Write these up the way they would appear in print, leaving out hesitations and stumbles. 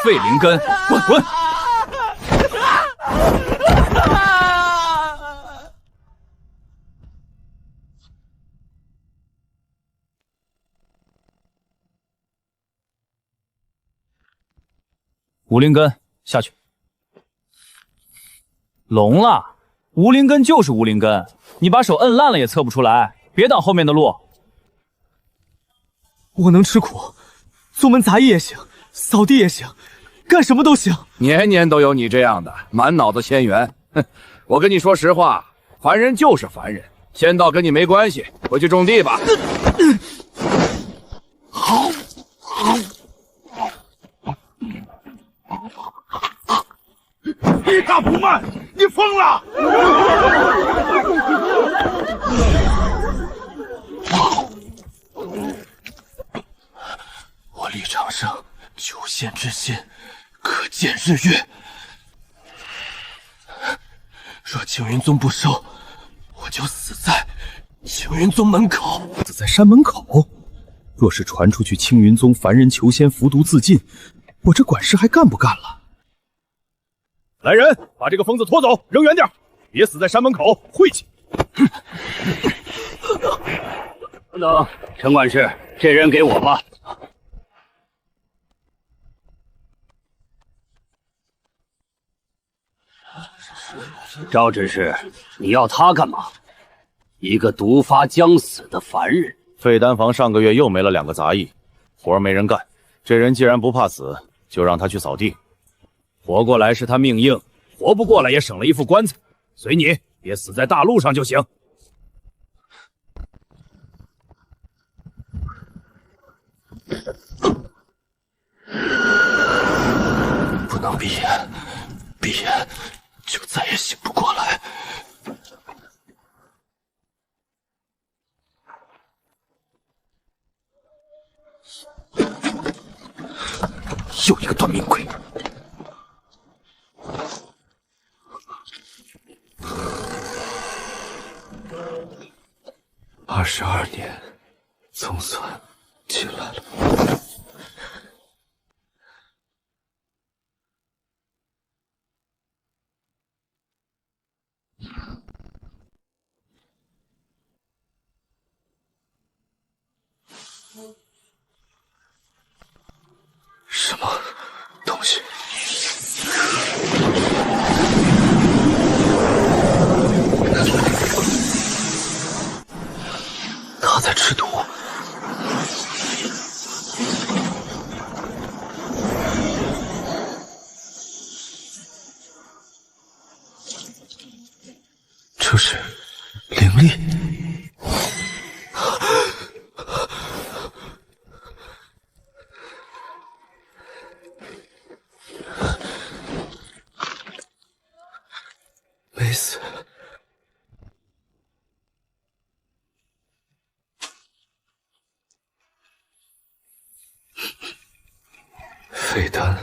废灵根，滚滚！无灵根下去。聋了，无灵根就是无灵根，你把手摁烂了也测不出来，别挡后面的路。我能吃苦，做门杂役也行，扫地也行，干什么都行。年年都有你这样的，满脑子仙缘。哼，我跟你说实话，凡人就是凡人，仙道跟你没关系，回去种地吧。一大不慢，你疯了！我李长生求仙之心，可见日月。若青云宗不收，我就死在青云宗门口。死在山门口？若是传出去青云宗凡人求仙服毒自尽，我这管事还干不干了？来人，把这个疯子拖走，扔远点，别死在山门口，晦气！等等，陈管事，这人给我吧。赵执事，你要他干嘛？一个毒发将死的凡人。废丹房上个月又没了2个杂役，活没人干。这人既然不怕死，就让他去扫地。活过来是他命硬，活不过来也省了一副棺材。随你，别死在大路上就行。不能闭眼，闭眼就再也醒不过来。又一个短命鬼。22年，总算进来了。什么东西？他在吃毒。这是灵力。没死。废丹。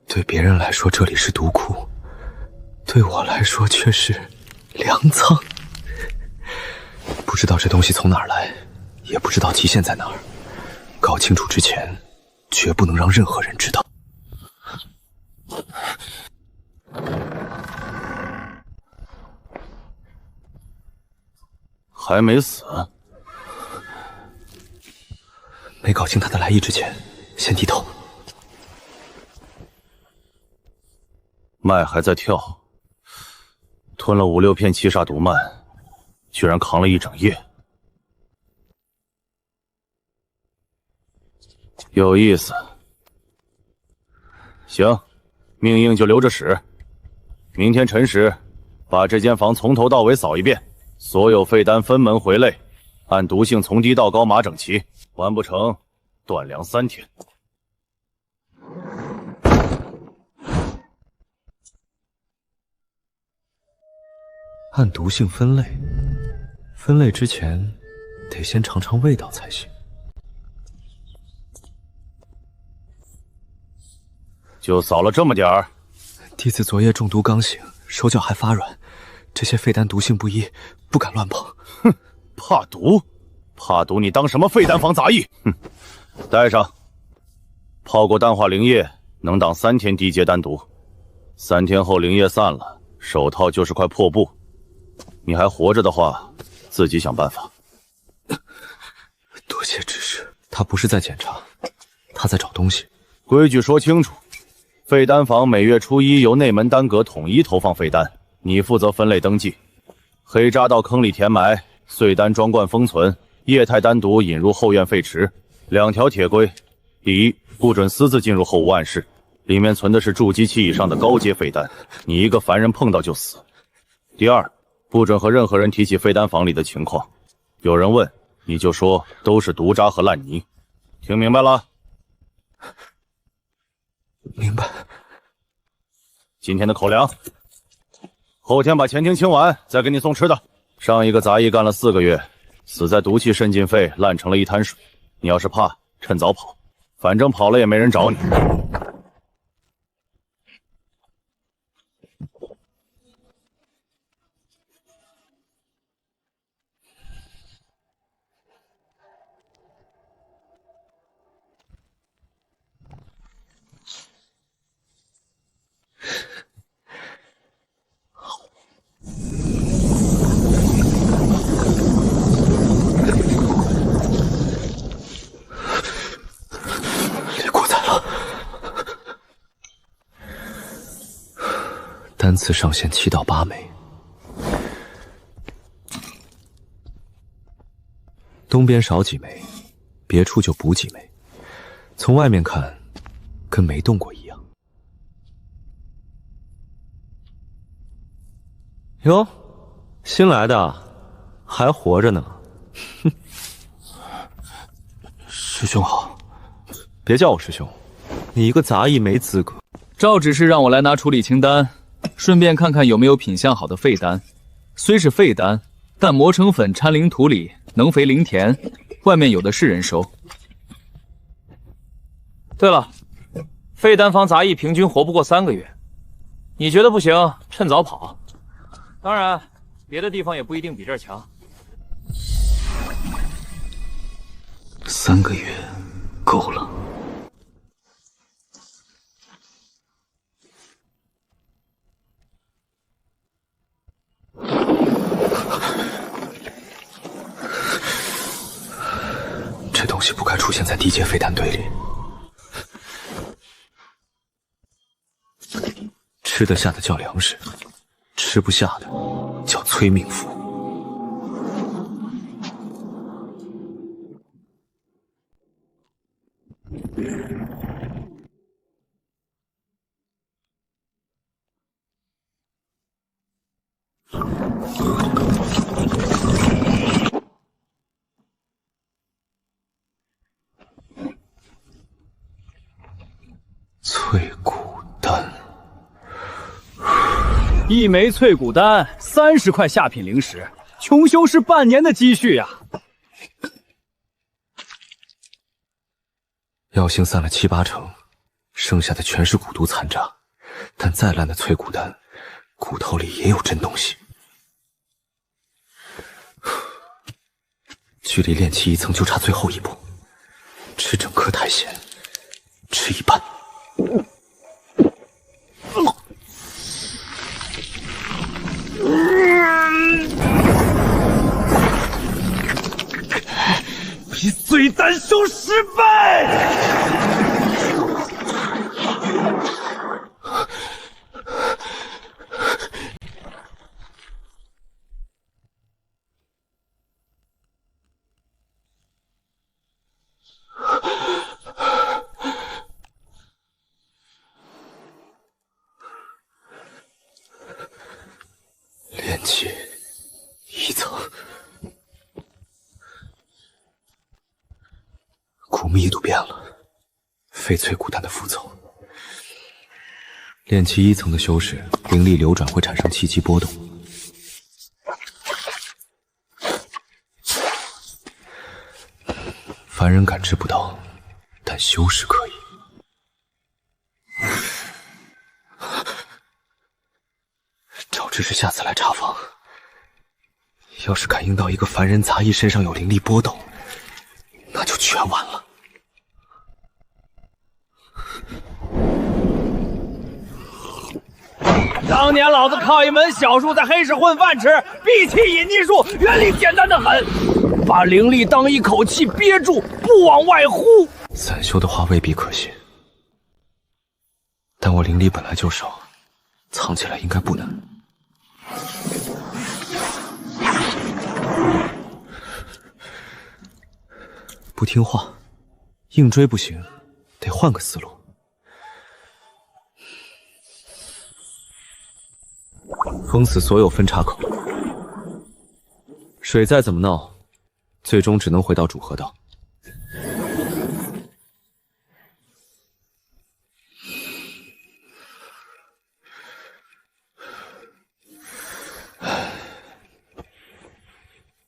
对别人来说这里是毒窟，对我来说却是粮仓。不知道这东西从哪儿来，也不知道极限在哪儿。搞清楚之前，绝不能让任何人知道。还没死？没搞清他的来意之前，先低头。脉还在跳，吞了5、6片七煞毒蔓，居然扛了一整夜，有意思。行，命硬就留着使。明天辰时，把这间房从头到尾扫一遍，所有废丹分门回类，按毒性从低到高码整齐，完不成断粮3天。按毒性分类，分类之前得先尝尝味道才行。就扫了这么点儿？弟子昨夜中毒刚醒，手脚还发软，这些废丹毒性不一，不敢乱碰。哼，怕毒？怕毒你当什么废丹房杂役？哼，带上。泡过淡化灵液，能挡3天低阶丹毒。3天后灵液散了，手套就是块破布。你还活着的话，自己想办法。多谢指示。他不是在检查，他在找东西。规矩说清楚。废丹房每月初1由内门丹阁统一投放废丹，你负责分类登记。黑渣到坑里填埋，碎丹装罐封存，液态丹毒引入后院废池。2条铁规：第一，不准私自进入后屋暗室，里面存的是筑基期以上的高阶废丹，你一个凡人碰到就死。第二，不准和任何人提起废丹房里的情况，有人问你就说都是毒渣和烂泥。听明白了？明白。今天的口粮，后天把前厅清完，再给你送吃的。上一个杂役干了4个月，死在毒气渗进肺，烂成了一滩水。你要是怕，趁早跑，反正跑了也没人找你。单次上限7到8枚。东边少几枚，别处就补几枚。从外面看，跟没动过一样。哟，新来的，还活着呢。哼，师兄好。别叫我师兄，你一个杂役没资格。赵指示让我来拿处理清单。顺便看看有没有品相好的废丹，虽是废丹，但磨成粉掺灵土里，能肥灵甜，外面有的是人收。对了，废丹房杂役平均活不过3个月，你觉得不行，趁早跑。当然，别的地方也不一定比这儿强。3个月够了。这东西不该出现在低阶废丹堆里。吃得下的叫粮食，吃不下的叫催命符。淬骨丹，1枚淬骨丹30块下品灵石，穷修士半年的积蓄呀！药性散了7、8成，剩下的全是蛊毒残渣。但再烂的淬骨丹，骨头里也有真东西。距离炼气1层就差最后一步，吃整颗太咸，吃一半。比碎丹修10倍！炼气1层，骨密度变了，非淬骨丹的副奏。炼气1层的修士，灵力流转会产生气机波动。凡人感知不到，但修士可以。赵执事下次来查房，要是感应到一个凡人杂役身上有灵力波动，那就全完了。当年老子靠一门小术在黑市混饭吃，闭气隐匿术原理简单的很，把灵力当一口气憋住，不往外呼。散修的话未必可信，但我灵力本来就少，藏起来应该不难。不听话，硬追不行，得换个思路。封死所有分岔口，水再怎么闹，最终只能回到主河道。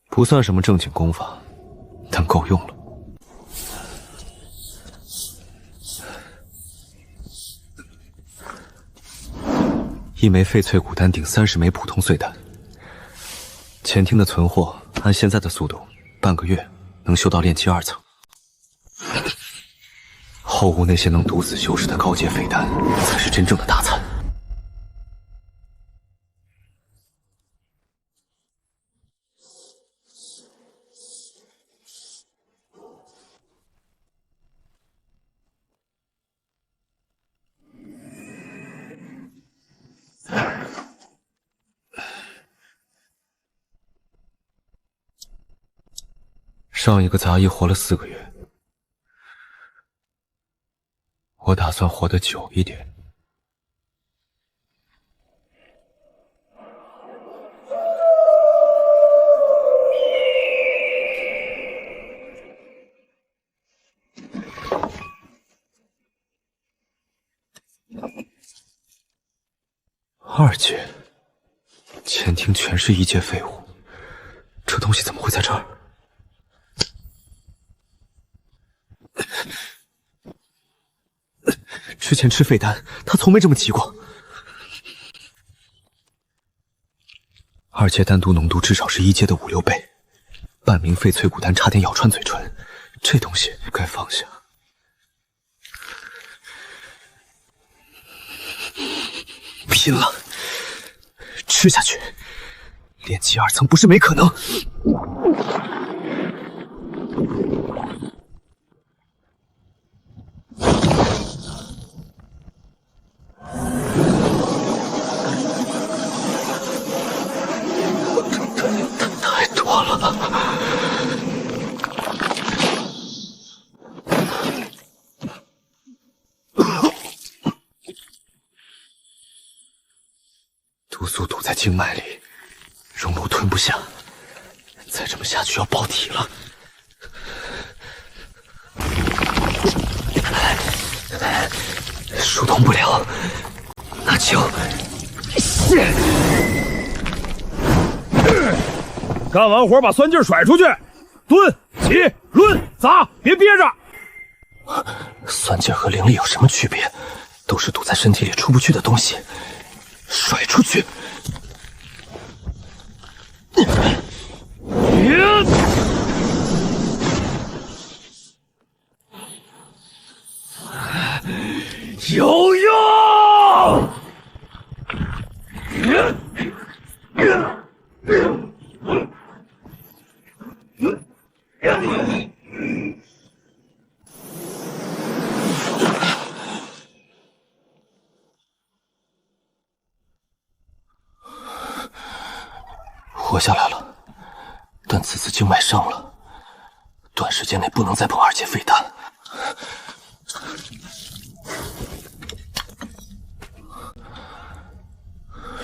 不算什么正经功法，但够用了。一枚翡翠骨丹顶30枚普通碎丹，前厅的存货按现在的速度，半个月能修到炼气2层。后屋那些能毒死修士的高阶废丹，才是真正的大餐。上一个杂役活了4个月，我打算活得久一点。2阶，前厅全是1阶废物，这东西怎么会在这儿？之前吃废丹，他从没这么急过。2阶丹毒浓度至少是1阶的5、6倍，半名翡翠骨丹差点咬穿嘴唇，这东西该放下。拼了，吃下去！炼气2层不是没可能。太多了。毒素堵在经脉里，熔炉吞不下，再这么下去要爆体了。疏通不了，那就干完活把酸劲甩出去，蹲、起、抡、砸，别憋着。酸劲和灵力有什么区别？都是堵在身体里出不去的东西，甩出去。有用！活下来了，但此次经脉伤了，短时间内不能再碰2阶废丹。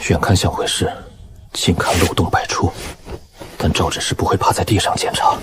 远看像回事，近看漏洞百出，但赵执事不会趴在地上检查。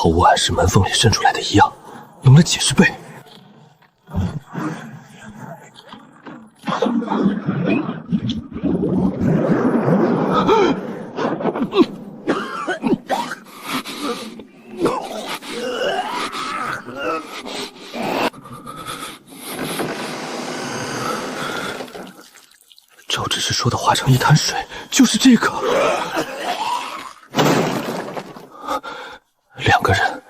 毫无暗示门缝里渗出来的一样，浓了几十倍。赵执事说的化成一滩水，就是这个。2个人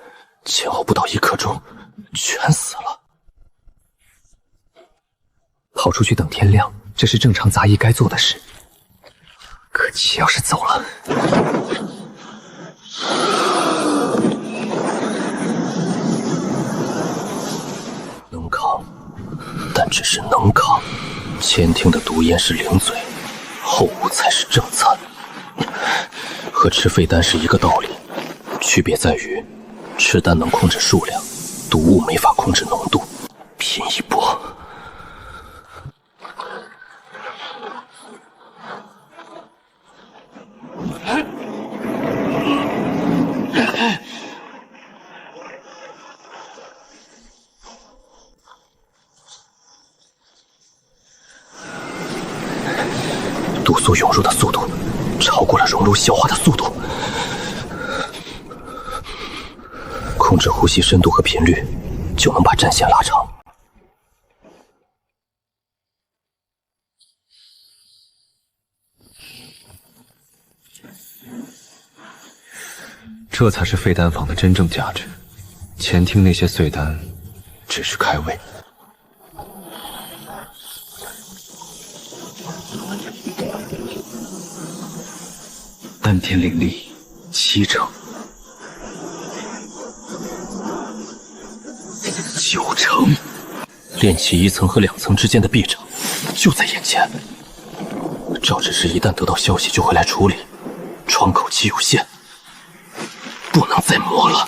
前后不到1刻钟，全死了。跑出去等天亮，这是正常杂役该做的事。可气要是走了，能扛，但只是能扛。前庭的毒烟是零嘴，后无才是正餐，和吃废丹是一个道理，区别在于吃丹能控制数量，毒物没法控制浓度。拼一波！毒素涌入的速度超过了熔炉消化的速度。控制呼吸深度和频率，就能把战线拉长。这才是废丹坊的真正价值。前厅那些碎丹，只是开胃。丹田灵力7成，9成，练气1层和2层之间的臂掌就在眼前。赵执事一旦得到消息就会来处理，窗口期有限，不能再磨了。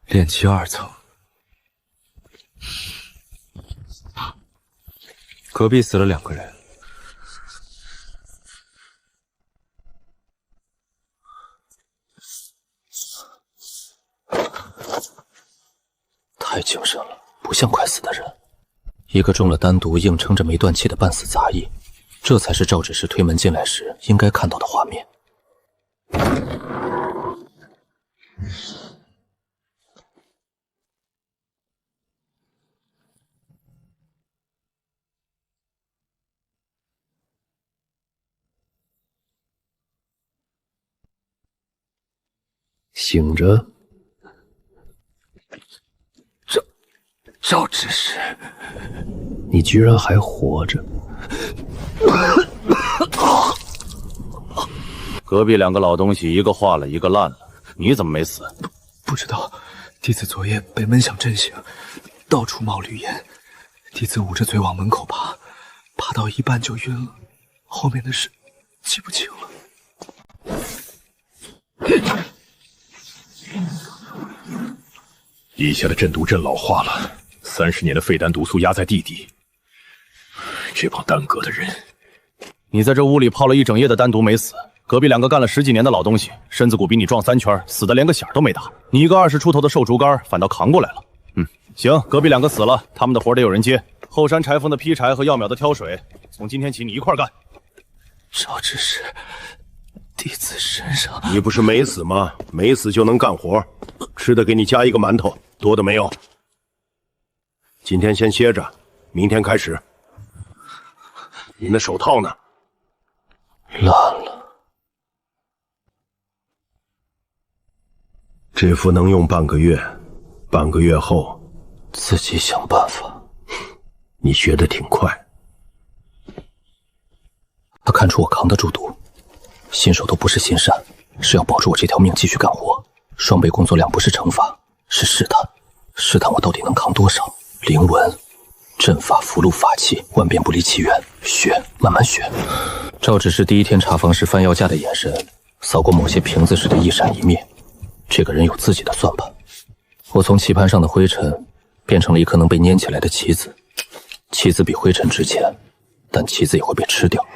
炼气2层，隔壁死了2个人。太精神了，不像快死的人。一个中了丹毒硬撑着没断气的半死杂役，这才是赵执事推门进来时应该看到的画面。醒着，赵执事，你居然还活着！隔壁2个老东西，一个化了，一个烂了，你怎么没死？不知道，弟子昨夜被闷响震醒，到处冒绿烟，弟子捂着嘴往门口爬，爬到一半就晕了，后面的事记不清了。地下的镇毒阵老化了，30年的废丹毒素压在地底。这帮丹阁的人，你在这屋里泡了1整夜的丹毒没死，隔壁2个干了10几年的老东西，身子骨比你壮3圈，死的连个响都没打。你一个20出头的瘦竹竿，反倒扛过来了。行，隔壁2个死了，他们的活得有人接。后山柴缝的劈柴和药苗的挑水，从今天起你一块干。赵执事，弟子身上……你不是没死吗？没死就能干活，吃的给你加一个馒头，多的没有。今天先歇着，明天开始。你那手套呢？烂了。这副能用半个月，半个月后自己想办法。你学得挺快。他看出我扛得住毒，新手都不是心善，是要保住我这条命继续干活。双倍工作量不是惩罚，是试探我到底能扛多少。灵纹、阵法、符箓、法器，万变不离其源，学，慢慢学。赵执事第一天查房时翻药架的眼神，扫过某些瓶子时的一闪一灭。这个人有自己的算盘。我从棋盘上的灰尘变成了一颗能被粘起来的棋子，棋子比灰尘值钱，但棋子也会被吃掉。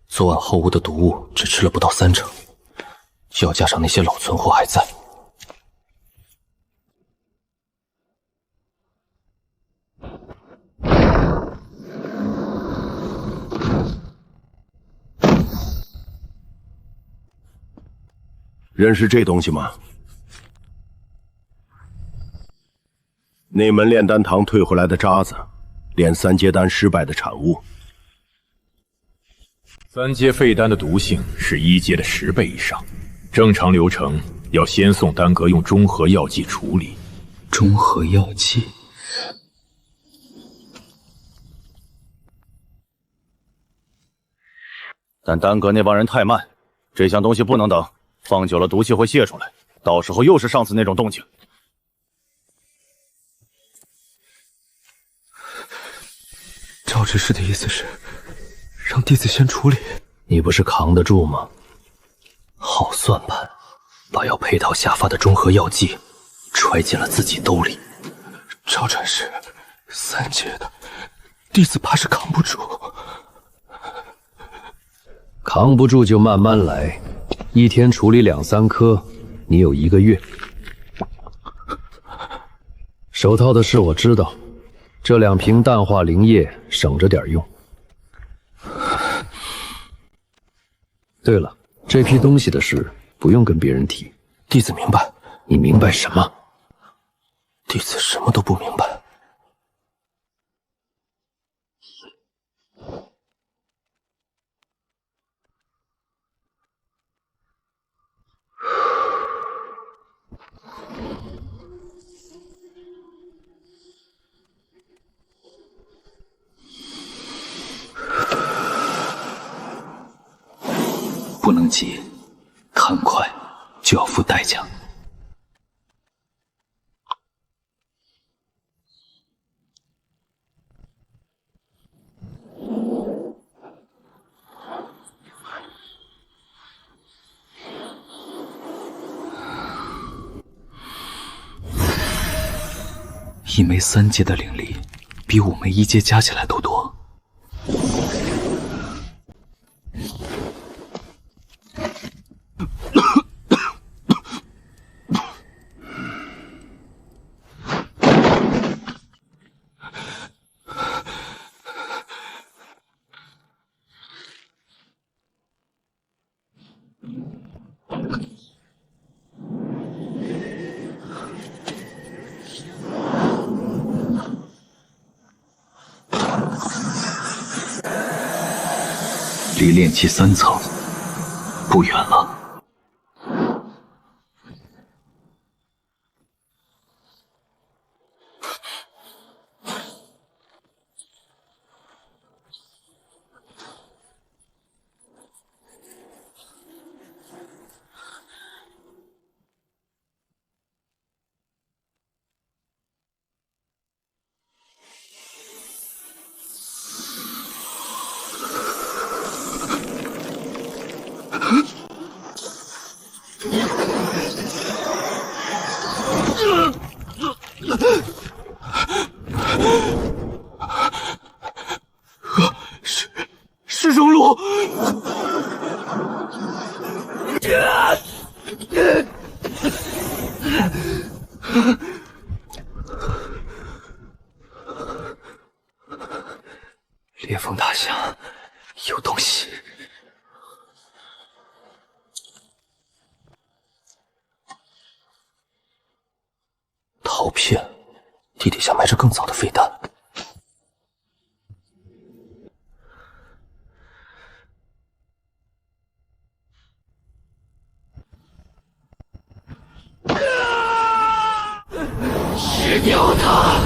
昨晚后屋的毒物只吃了不到30%，药架上那些老存货还在。认识这东西吗？内门炼丹堂退回来的渣子，炼3阶丹失败的产物。3阶废丹的毒性是1阶的10倍以上，正常流程要先送丹阁用中和药剂处理。中和药剂？但丹阁那帮人太慢，这项东西不能等，放久了毒气会泄出来，到时候又是上次那种动静。赵执事的意思是让弟子先处理。你不是扛得住吗？好算盘，把要配套下发的中和药剂揣进了自己兜里。赵传师，3阶的弟子怕是扛不住。扛不住就慢慢来，一天处理2、3颗，你有1个月。手套的事我知道，这2瓶淡化灵液省着点用。对了，这批东西的事不用跟别人提。弟子明白。你明白什么？弟子什么都不明白。不能急，看快就要付代价。1枚3阶的灵力，比5枚1阶加起来都多。离炼气3层不远了。是荣禄！烈风大响，有东西。陶片，地底下埋着更早的废丹。吃掉它！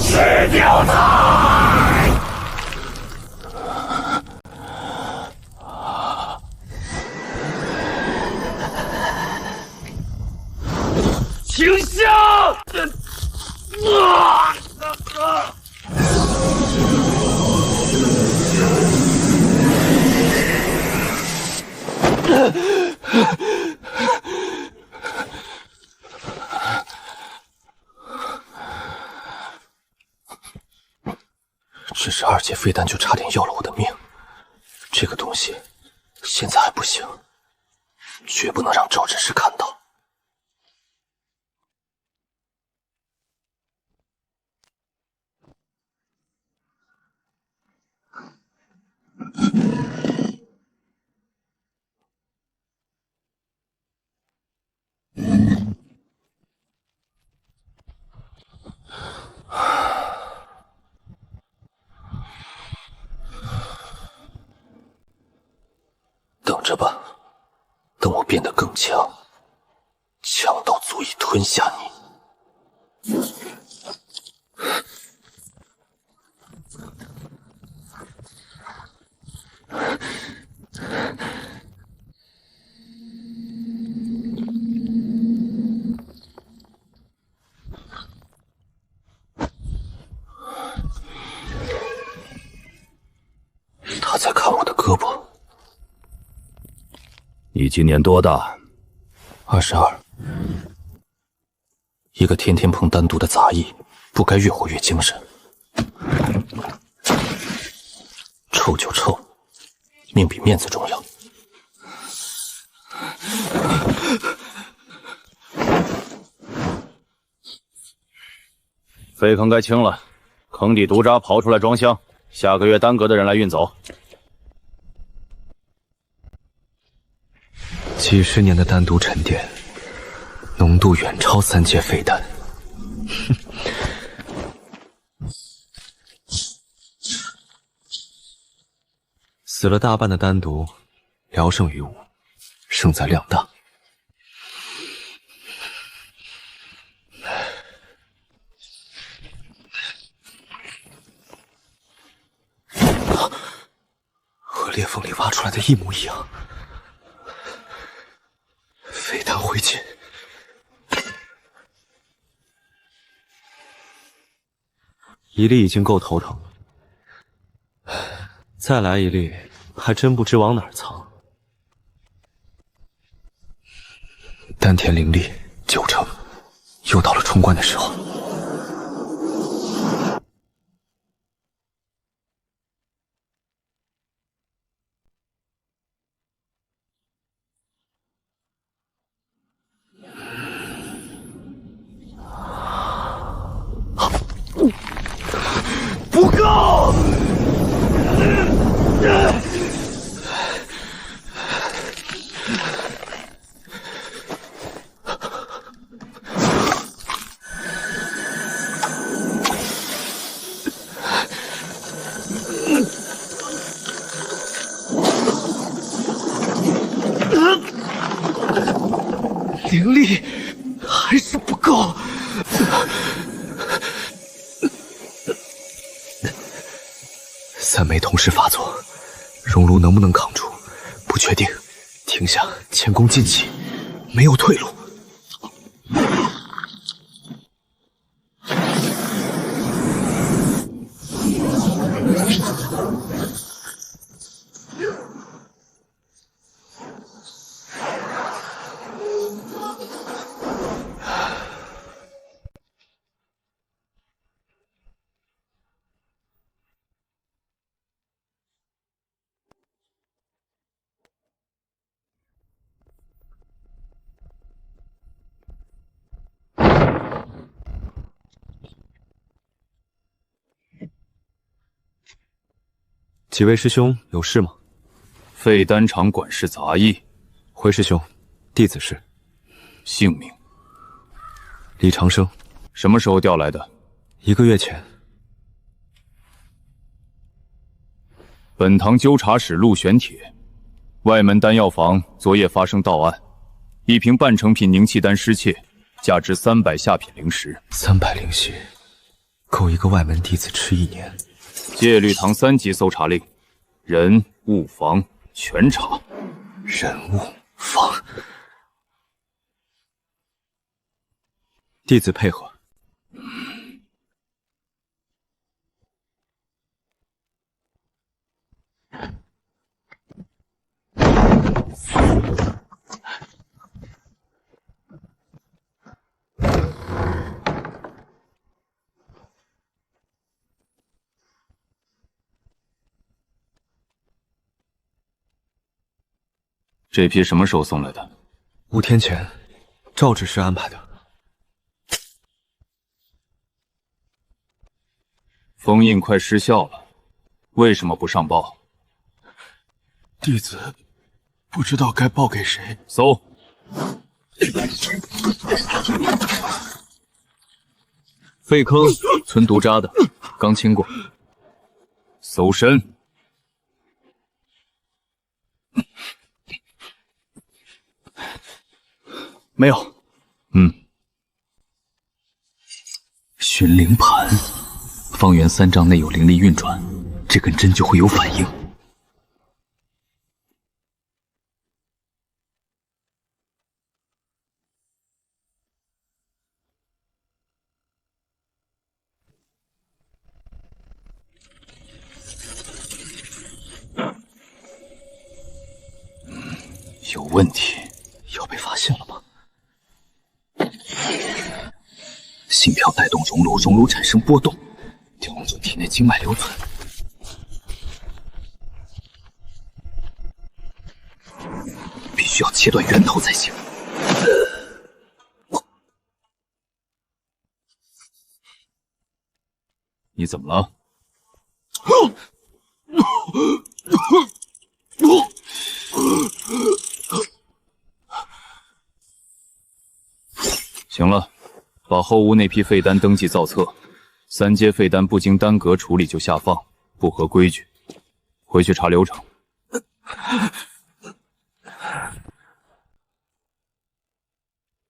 吃掉它！起停下！只是2阶飞丹就差点要了我的命，这个东西现在还不行，绝不能让赵执事看到。等着吧，等我变得更强，强到足以吞下你。他在看我的胳膊。你今年多大？22。一个天天碰丹毒的杂役，不该越活越精神。臭就臭，命比面子重要。废坑该清了，坑底毒渣刨出来装箱，下个月单阁的人来运走。几十年的丹毒沉淀，浓度远超3阶废丹。死了大半的丹毒，聊胜于无，胜在量大。和裂缝里挖出来的一模一样。废丹灰烬，一粒已经够头疼了，再来一粒，还真不知往哪儿藏。丹田灵力9成，又到了冲关的时候。不够！灵力还是不够。3枚同时发作，熔炉能不能扛住？不确定。停下，前功尽弃，没有退路。几位师兄有事吗？废丹厂管事杂役，回师兄，弟子是。姓名？李长生。什么时候调来的？1个月前。本堂纠察使陆玄铁，外门丹药房昨夜发生盗案，一瓶半成品凝气丹失窃，价值300下品灵石。300灵石，够一个外门弟子吃1年。戒律堂3级搜查令，人物房全查。人物房，弟子配合。这批什么时候送来的？5天前，赵执事安排的。封印快失效了，为什么不上报？弟子不知道该报给谁。搜。废坑存毒渣的，刚清过。搜身。没有。寻灵盘，方圆3丈内有灵力运转，这根针就会有反应。有问题，要被发现了吗？心跳带动熔炉，熔炉产生波动，调动体内经脉留存。必须要切断源头才行。你怎么了？行了，把后屋那批废丹登记造册，3阶废丹不经丹阁处理就下放，不合规矩。回去查流程。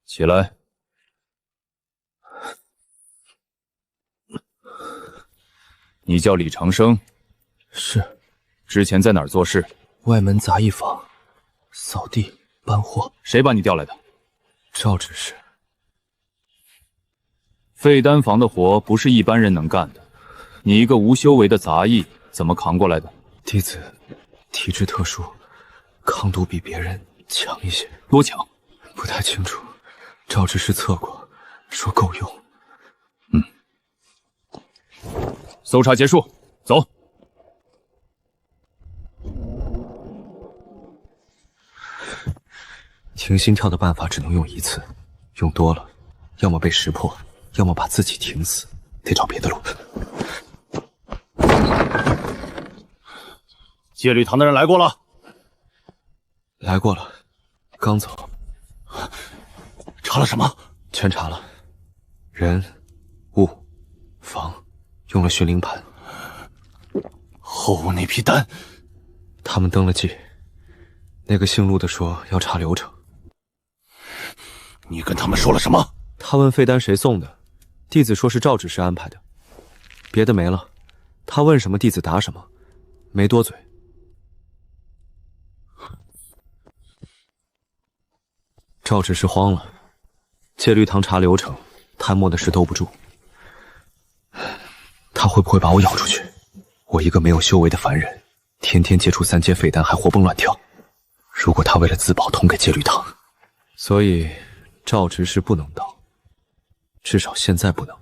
起来。你叫李长生？是。之前在哪儿做事？外门杂役坊，扫地搬货。谁把你调来的？赵执事。废丹房的活不是一般人能干的，你一个无修为的杂役怎么扛过来的？弟子体质特殊，抗毒比别人强一些。多强？不太清楚，赵执事测过，说够用。搜查结束，走。停心跳的办法只能用1次，用多了，要么被识破，要么把自己停死，得找别的路。戒律堂的人来过了。来过了，刚走。查了什么？全查了，人、物、房，用了寻灵盘。后屋那批丹，他们登了记。那个姓陆的说要查流程。你跟他们说了什么？他问废丹谁送的，弟子说是赵执事安排的，别的没了。他问什么，弟子答什么，没多嘴。赵执事慌了，戒律堂查流程，贪墨的事兜不住。他会不会把我咬出去？我一个没有修为的凡人，天天接触3阶废丹，还活蹦乱跳。如果他为了自保捅给戒律堂，所以赵执事不能倒，至少现在不能。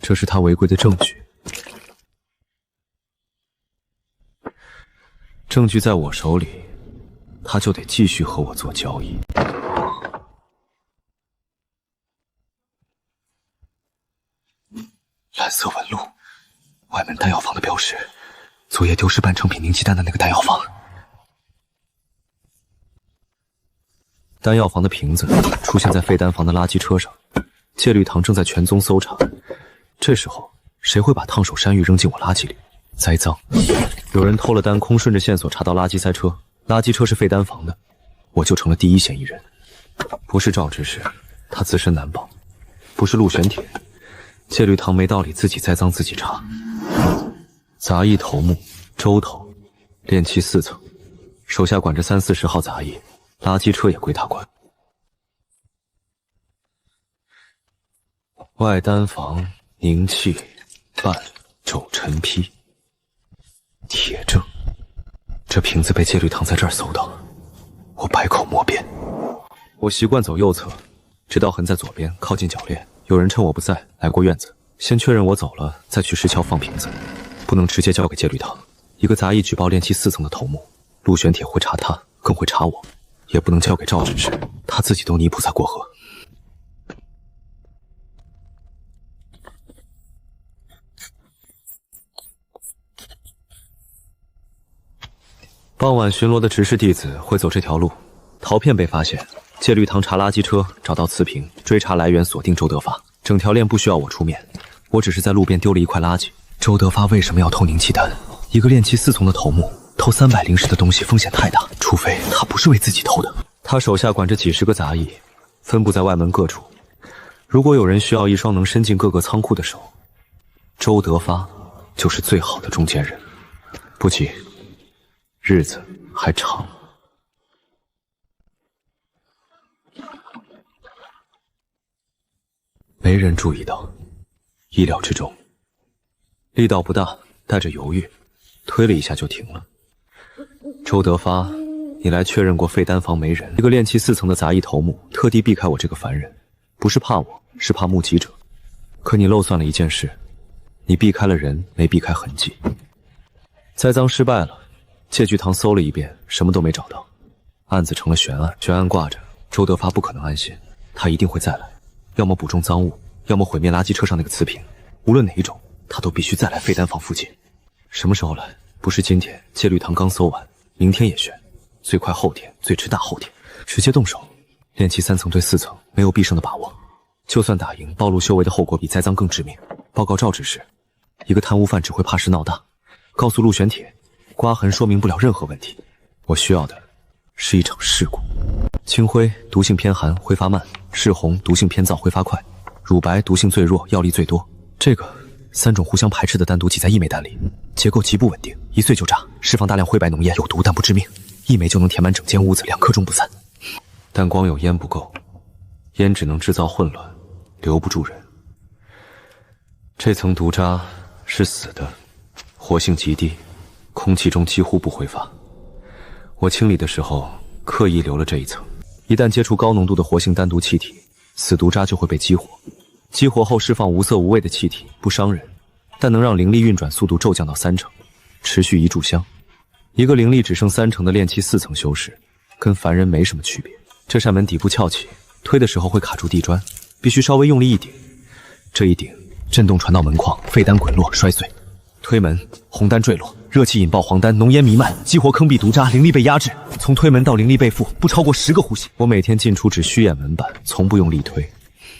这是他违规的证据，证据在我手里，他就得继续和我做交易。蓝色纹路，外门丹药房的标识，昨夜丢失半成品凝气丹的那个丹药房。丹药房的瓶子出现在废丹房的垃圾车上，戒律堂正在全宗搜查。这时候，谁会把烫手山芋扔进我垃圾里？栽赃！有人偷了丹空，顺着线索查到垃圾塞车，垃圾车是废丹房的，我就成了第1嫌疑人。不是赵执事，他自身难保；不是陆玄铁，戒律堂没道理自己栽赃自己查。杂役头目周头，炼期4层，手下管着30、40号杂役。垃圾车也归他管。外丹房凝气半肘陈批，铁证。这瓶子被戒律堂在这儿搜到，我百口莫辩。我习惯走右侧，直到痕在左边，靠近铰链。有人趁我不在来过院子，先确认我走了，再去石桥放瓶子，不能直接交给戒律堂。一个杂役举报炼气4层的头目，陆玄铁会查他，更会查我，也不能交给赵执事，他自己都泥菩萨过河。傍晚巡逻的执事弟子会走这条路，陶片被发现，戒律堂查垃圾车，找到瓷瓶，追查来源，锁定周德发。整条链不需要我出面，我只是在路边丢了一块垃圾。周德发为什么要偷凝气丹？一个炼气4层的头目，偷300灵石的东西风险太大，除非他不是为自己偷的。他手下管着几10个杂役，分布在外门各处。如果有人需要一双能伸进各个仓库的手，周德发就是最好的中间人。不急，日子还长。没人注意到，意料之中。力道不大，带着犹豫，推了一下就停了。周德发，你来确认过废丹房没人。一个炼气4层的杂役头目，特地避开我这个凡人，不是怕我，是怕目击者。可你漏算了一件事，你避开了人，没避开痕迹。栽赃失败了，戒具堂搜了一遍，什么都没找到，案子成了悬案。悬案挂着，周德发不可能安心，他一定会再来，要么补种赃物，要么毁灭垃圾车上那个瓷瓶，无论哪一种，他都必须再来废丹房附近。什么时候来？不是今天，戒律堂刚搜完，明天也悬，最快后天，最迟大后天，直接动手。炼气3层对4层没有必胜的把握，就算打赢，暴露修为的后果比栽赃更致命。报告赵执事，一个贪污犯只会怕事闹大，告诉陆玄铁，刮痕说明不了任何问题，我需要的是一场事故。青灰毒性偏寒，挥发慢；赤红毒性偏燥，挥发快；乳白毒性最弱，药力最多。这个3种互相排斥的丹毒挤在一枚丹里，结构极不稳定，一碎就炸，释放大量灰白浓烟，有毒但不致命，一枚就能填满整间屋子，2刻钟不散。但光有烟不够，烟只能制造混乱，留不住人。这层毒渣是死的，活性极低，空气中几乎不挥发。我清理的时候刻意留了这一层，一旦接触高浓度的活性单独气体，死毒渣就会被激活。激活后释放无色无味的气体，不伤人，但能让灵力运转速度骤降到3成，持续1炷香。一个灵力只剩3成的炼气4层修士，跟凡人没什么区别。这扇门底部翘起，推的时候会卡住地砖，必须稍微用力一顶。这一顶，震动传到门框，废丹滚落摔碎。推门，红丹坠落，热气引爆黄丹，浓烟弥漫，激活坑壁毒渣，灵力被压制。从推门到灵力被附，不超过10个呼吸。我每天进出只虚掩门板，从不用力推。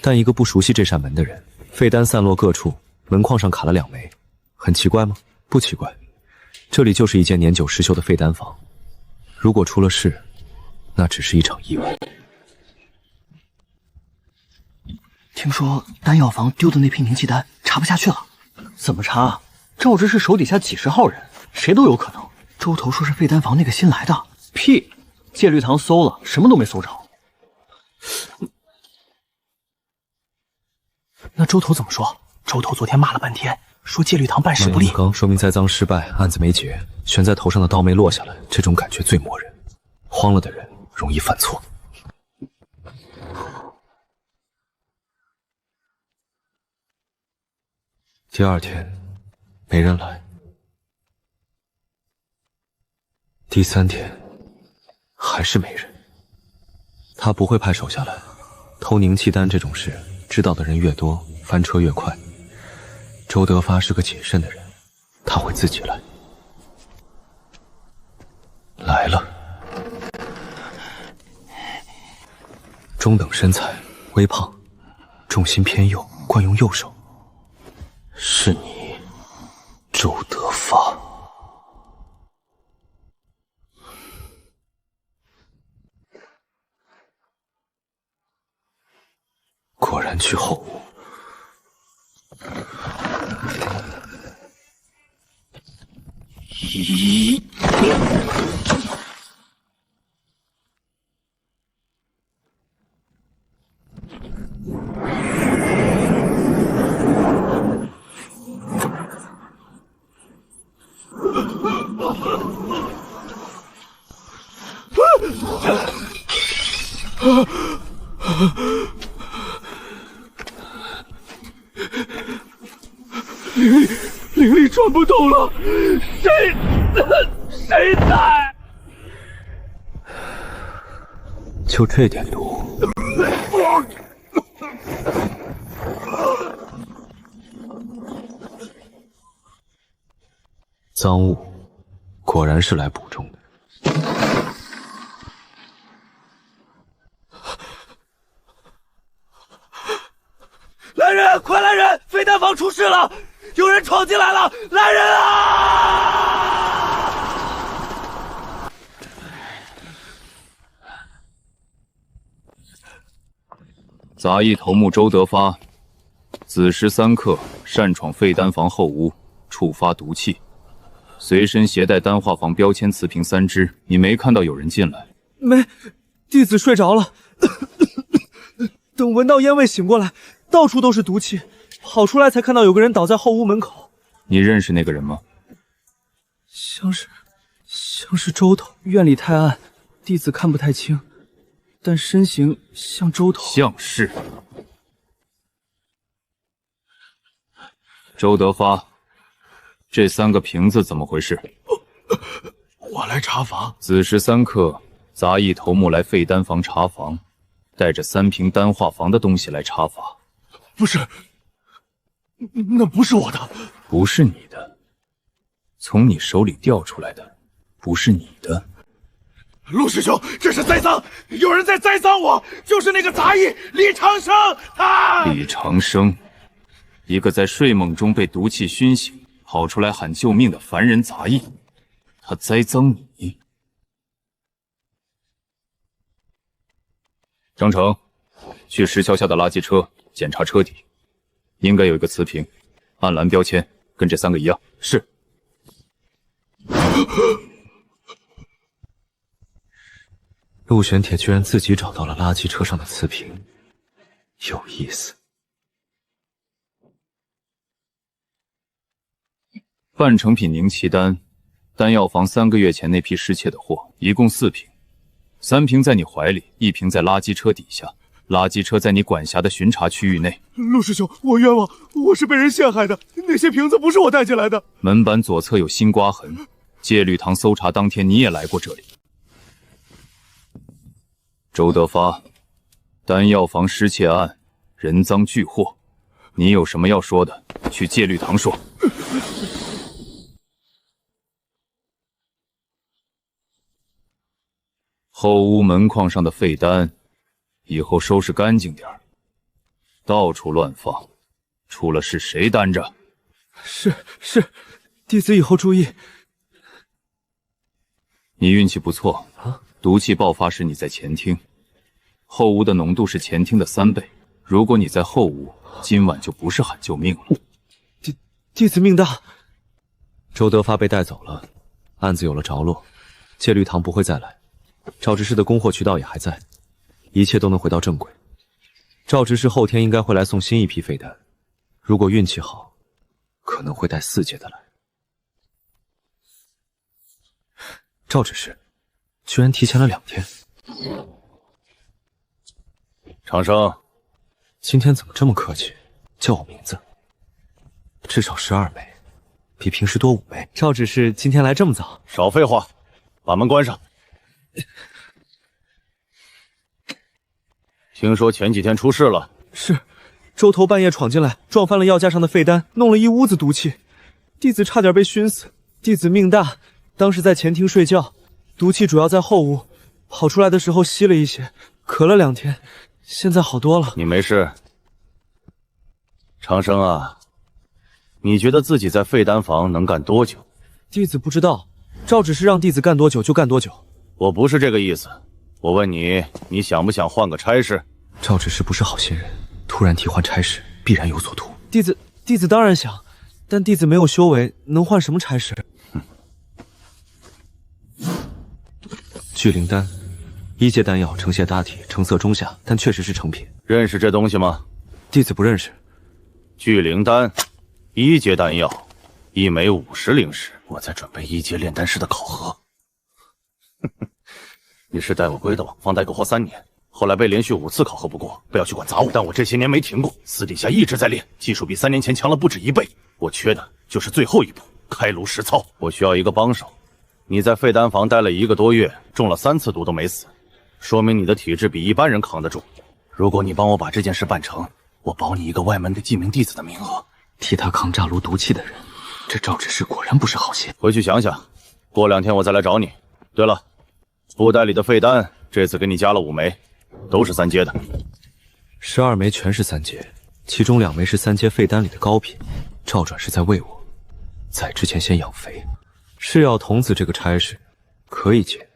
但一个不熟悉这扇门的人，废丹散落各处，门框上卡了2枚，很奇怪吗？不奇怪，这里就是一间年久失修的废丹房。如果出了事，那只是一场意外。听说丹药房丢的那批凝气丹查不下去了，怎么查？赵执事手底下几10号人，谁都有可能。周头说是废丹房那个新来的，屁！戒律堂搜了，什么都没搜着。那周头怎么说？周头昨天骂了半天，说戒律堂办事不力，刚说明栽赃失败，案子没结，悬在头上的刀没落下来，这种感觉最磨人。慌了的人容易犯错。第2天，没人来。第3天，还是没人。他不会派手下来，偷凝气丹这种事，知道的人越多，翻车越快。周德发是个谨慎的人，他会自己来。来了。中等身材，微胖，重心偏右，惯用右手。是你，周德发。果然去后屋。灵力转不动了，谁在？就这点毒，赃物果然是来补中的。来人，快来人！飞弹房出事了，有人闯进来了！来人啊！杂役头目周德发，子时3刻擅闯废丹房后屋，触发毒气，随身携带丹化房标签瓷瓶3只。你没看到有人进来？没，弟子睡着了。等闻到烟味醒过来，到处都是毒气，跑出来才看到有个人倒在后屋门口。你认识那个人吗？像是周头。院里太暗，弟子看不太清，但身形像周头。像是。周德发，这3个瓶子怎么回事？我来查房。子时3刻，杂役头目来废丹房查房，带着3瓶丹化房的东西来查法。不是，那不是我的，不是你的，从你手里掉出来的，不是你的。陆师兄，这是栽赃，有人在栽赃我，就是那个杂役李长生，他。李长生，一个在睡梦中被毒气熏醒，跑出来喊救命的凡人杂役，他栽赃你。张成，去石桥下的垃圾车检查车底，应该有一个瓷瓶，暗蓝标签，跟这3个一样。是。陆玄铁居然自己找到了垃圾车上的瓷瓶，有意思。半成品凝气丹，丹药房3个月前那批失窃的货，一共4瓶，3瓶在你怀里，1瓶在垃圾车底下。垃圾车在你管辖的巡查区域内。陆师兄，我冤枉，我是被人陷害的，那些瓶子不是我带进来的。门板左侧有新刮痕，戒律堂搜查当天你也来过这里。周德发，丹药房失窃案，人赃俱获，你有什么要说的，去戒律堂说。后屋门框上的废丹，以后收拾干净点儿，到处乱放，出了事谁担着？是，弟子以后注意。你运气不错啊！毒气爆发时你在前厅，后屋的浓度是前厅的3倍。如果你在后屋，今晚就不是喊救命了。弟子命大。周德发被带走了，案子有了着落，戒律堂不会再来，赵执事的供货渠道也还在，一切都能回到正轨。赵执事后天应该会来送新一批废丹，如果运气好，可能会带4阶的来。赵执事居然提前了2天。长生，今天怎么这么客气，叫我名字？至少12枚，比平时多5枚。赵执事今天来这么早？少废话，把门关上。听说前几天出事了。是，周头半夜闯进来，撞翻了药架上的废丹，弄了一屋子毒气，弟子差点被熏死。弟子命大，当时在前厅睡觉，毒气主要在后屋，跑出来的时候吸了一些，咳了2天，现在好多了。你没事？长生啊，你觉得自己在废丹房能干多久？弟子不知道，赵执事让弟子干多久就干多久。我不是这个意思，我问你，你想不想换个差事？赵执事不是好心人，突然替换差事，必然有所图。弟子当然想，但弟子没有修为，能换什么差事？聚灵丹，1阶丹药，成屑大体，成色中下，但确实是成品。认识这东西吗？弟子不认识。聚灵丹，1阶丹药，1枚50灵石。我在准备1阶炼丹师的考核。你是带我归的网方代购货3年，后来被连续5次考核不过，不要去管杂物。但我这些年没停过，私底下一直在练，技术比3年前强了不止1倍。我缺的就是最后一步，开颅实操。我需要一个帮手。你在废丹房待了1个多月，中了3次毒都没死，说明你的体质比一般人扛得住。如果你帮我把这件事办成，我保你一个外门的记名弟子的名额。替他抗炸炉毒气的人，这赵执事果然不是好心。回去想想，过2天我再来找你。对了，布袋里的废丹这次给你加了5枚，都是3阶的。12枚全是3阶，其中2枚是3阶废丹里的高品。赵转是在为我，在之前先养肥。是药童子这个差事可以接，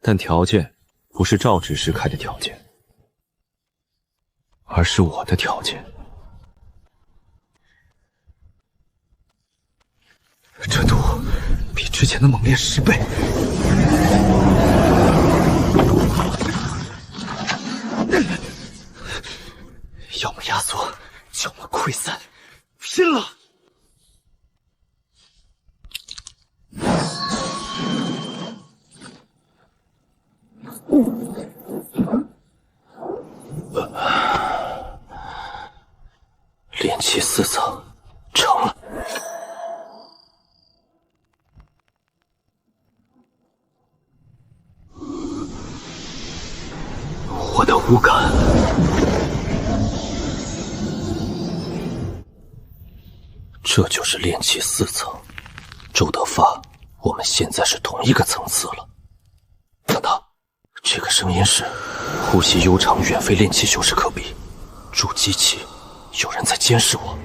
但条件不是赵执事开的条件，而是我的条件。这毒比之前的猛烈10倍。要么压缩，要么溃散，拼了！炼气4层成了。我的五感，这就是炼气4层。周德发，我们现在是同一个层次了。等等，这个声音是呼吸悠长，远非炼气修士可比。筑基期，有人在监视我。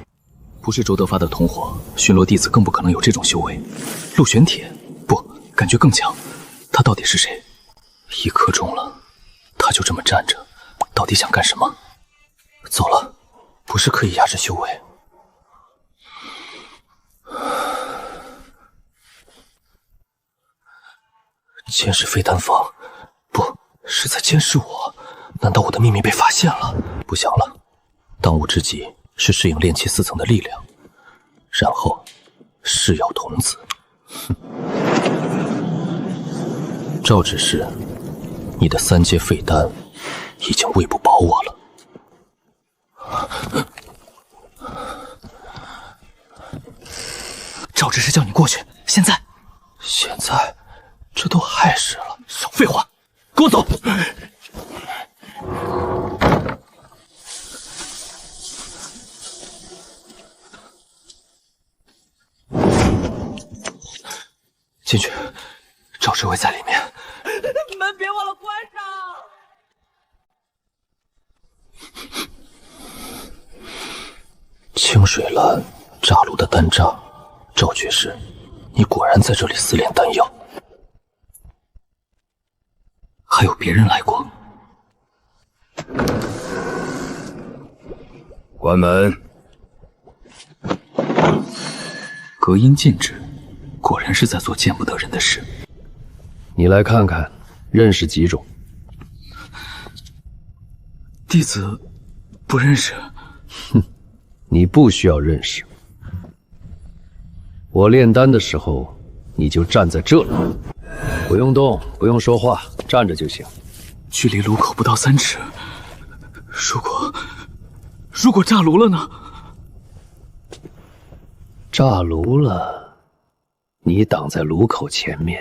不是周德发的同伙，巡逻弟子更不可能有这种修为。陆玄铁，不，感觉更强。他到底是谁？一刻钟了，他就这么站着，到底想干什么？走了，不是刻意压制修为。监视废丹房，不是在监视我？难道我的秘密被发现了？不想了，当务之急是适应炼气4层的力量，然后噬药童子。赵执事，你的3阶废丹已经喂不饱我了。赵执事叫你过去，现在？现在？这都亥时了，少废话，给我走！进去，赵侍卫在里面。门别忘了关上。清水蓝炸炉的丹渣，赵爵士，你果然在这里私炼丹药。还有别人来过。关门。隔音禁止，果然是在做见不得人的事。你来看看，认识几种？弟子不认识。哼，你不需要认识。我炼丹的时候，你就站在这里。不用动，不用说话，站着就行。距离炉口不到3尺，如果炸炉了呢？炸炉了，你挡在炉口前面。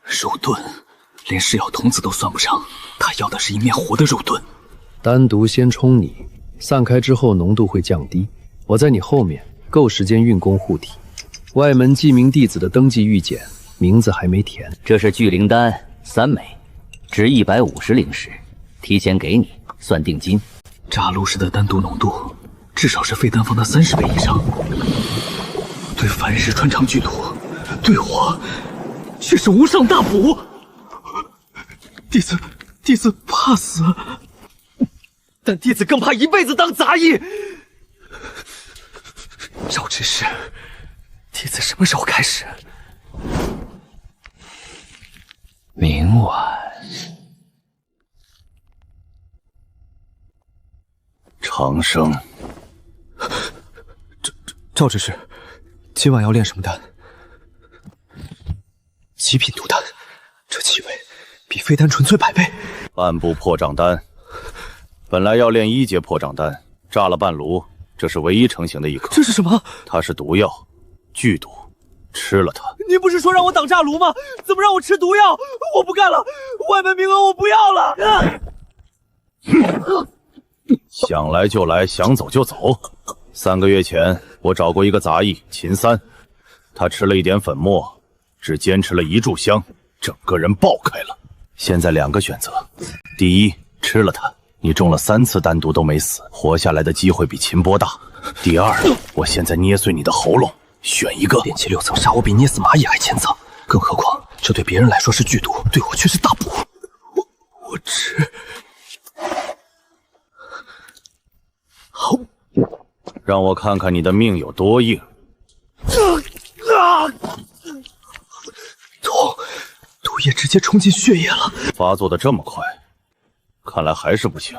肉盾，连噬药童子都算不上，他要的是一面活的肉盾。单独先冲你，散开之后浓度会降低。我在你后面，够时间运功护体。外门记名弟子的登记预检。名字还没填，这是聚灵丹3枚，值150灵石，提前给你，算定金。炸炉时的丹毒浓度至少是废丹房的30倍以上，对凡人是穿肠剧毒，对我却是无上大补。弟子怕死，但弟子更怕一辈子当杂役。赵执事，弟子什么时候开始？明晚。长生。赵执事，今晚要炼什么丹？极品毒丹，这气味比废丹纯粹100倍。半部破障丹，本来要炼1阶破障丹，炸了半炉，这是唯一成型的一颗。这是什么？它是毒药，剧毒，吃了它。您不是说让我挡炸炉吗？怎么让我吃毒药？我不干了，外门名额我不要了。想来就来，想走就走。3个月前，我找过一个杂役秦三，他吃了一点粉末，只坚持了1炷香，整个人爆开了。现在2个选择：第一，吃了它，你中了3次丹毒都没死，活下来的机会比秦波大；第二，我现在捏碎你的喉咙，选一个。炼气6层杀我比捏死蚂蚁还欠揍，更何况这对别人来说是剧毒，对我却是大补。我吃。好，让我看看你的命有多硬。痛，毒液直接冲进血液了。发作的这么快，看来还是不行。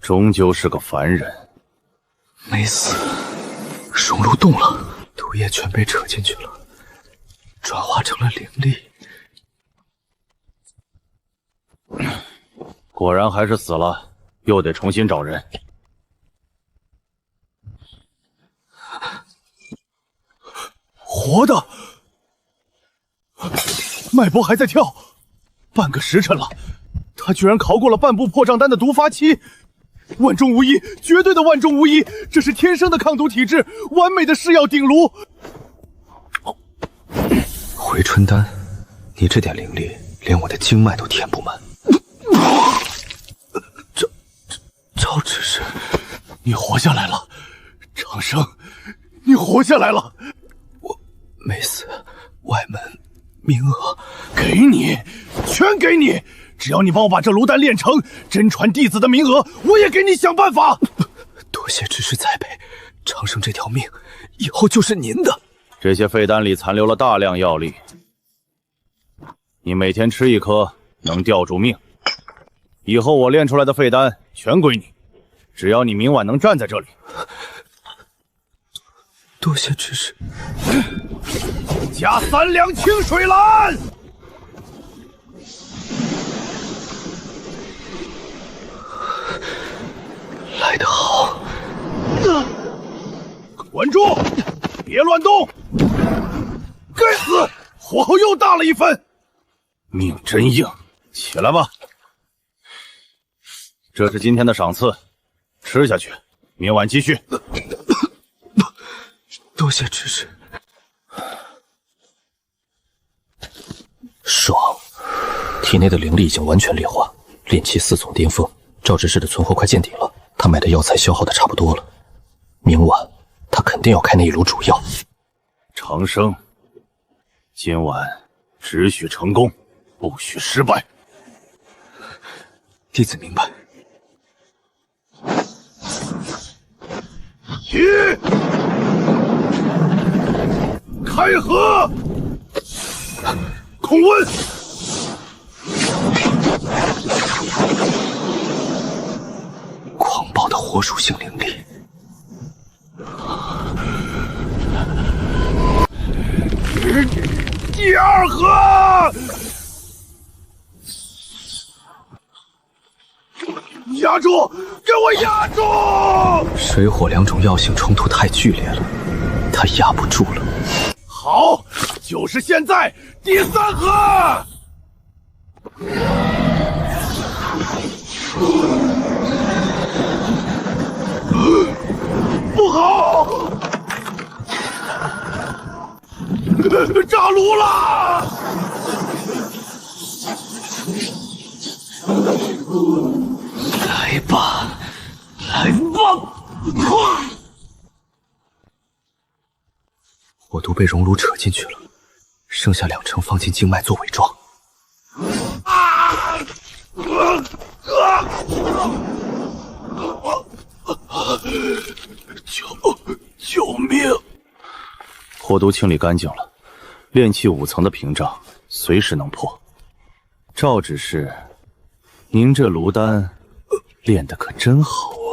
终究是个凡人。没死，熔炉动了，毒液全被扯进去了，转化成了灵力。果然还是死了，又得重新找人。活的，脉搏还在跳，半个时辰了，他居然逃过了半步破障丹的毒发期，万中无一，绝对的万中无一，这是天生的抗毒体质，完美的噬药鼎炉。回春丹，你这点灵力，连我的经脉都填不满。赵执事，你活下来了，长生，你活下来了。我没死，外门名额给你，全给你，只要你帮我把这炉丹炼成，真传弟子的名额我也给你想办法。多谢执事栽培，长生这条命以后就是您的。这些废丹里残留了大量药力，你每天吃1颗，能吊住命。以后我炼出来的废丹全归你，只要你明晚能站在这里。多谢执事。加3两清水兰。来得好。稳住，别乱动。该死，火候又大了1分。命真硬，起来吧。这是今天的赏赐，吃下去，明晚继续。多谢执事。爽，体内的灵力已经完全炼化，炼气4总巅峰。赵执事的存货快见底了，他买的药材消耗的差不多了，明晚他肯定要开那一炉主药。长生，今晚只许成功，不许失败。弟子明白。起！开河！控温！狂暴的火属性灵力。第2河！压住！给我压住！水火2种药性冲突太剧烈了，他压不住了。好，就是现在！第3河！不好！炸炉了！来吧，来吧！火毒被熔炉扯进去了，剩下2成放进静脉做伪装。救命！火毒清理干净了，炼气5层的屏障随时能破。赵执事，您这炉丹炼得可真好啊！